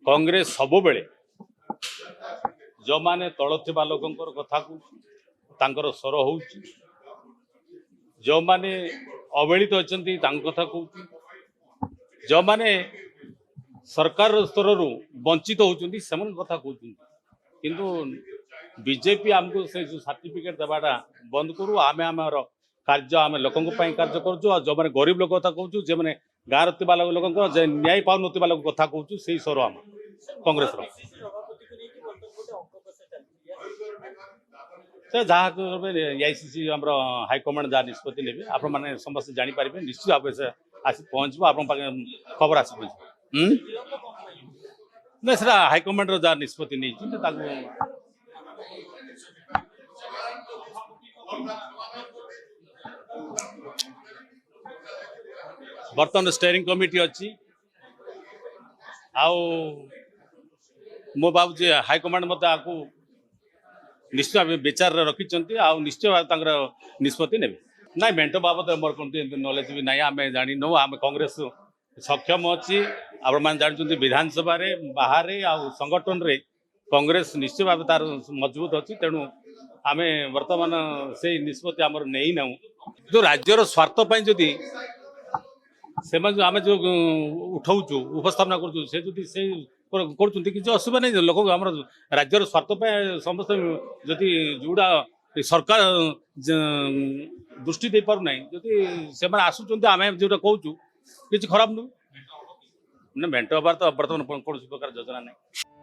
कांग्रेस सब बेले जो माने तल थिबा लोकंकर कथा को तांकर स्वर हो जो माने अवहेलित अछंती तांक कथा कहूँ जो माने सरकार स्तर रु वंचित होचंती सेमन कथा कहउछंती किंतु बीजेपी हमको से जो सर्टिफिकेट देवाटा बंद करू आमे आमर कार्य आम लोकों कार्य करूँ जो मैंने गरीब लोक कथा कहूँ जो मैंने गाँव रा लोक न्याय पाउन लोक कथा कहूँ से स्वर आम कांग्रेस जहाँ आईसीसी आम हाइकमांड जहाँ निष्पत्ति ने आप समस्त जापर निश्चित भाव से आस पहुँचब आप खबर आस ना सर हाइकमांड जहाँ निष्पत्ति नहीं बर्तमान स्टेयरिंग कमिटी अच्छी आउ मो भावी हाइकमांड मत आपको निश्चय भाव विचार रखिंट आउ निश्चय भाव निष्पत्ति ने ना मेट बाबद मोर कौन नॉलेज भी ना आम जानी नो आम कांग्रेस सक्षम अच्छी आप जानते विधानसभा बाहर आउ संगठन रे कांग्रेस निश्चय भाव तार मजबूत अच्छी तेणु आम बर्तमान से निष्पत्ति आमर नहीं ना जो राज्यर स्वार्थ जदि से आम जो उठाऊ उपस्थापना कर किसी असुविधा नहीं लोक आम राज्यर स्वार्थ समस्त जदि जोड़ा सरकार दृष्टि दे पार ना जदि से आसुँच आम जो कहूँ कि खराब नुह मेट हबार तो बर्तमान कौन प्रकार योजना नहीं।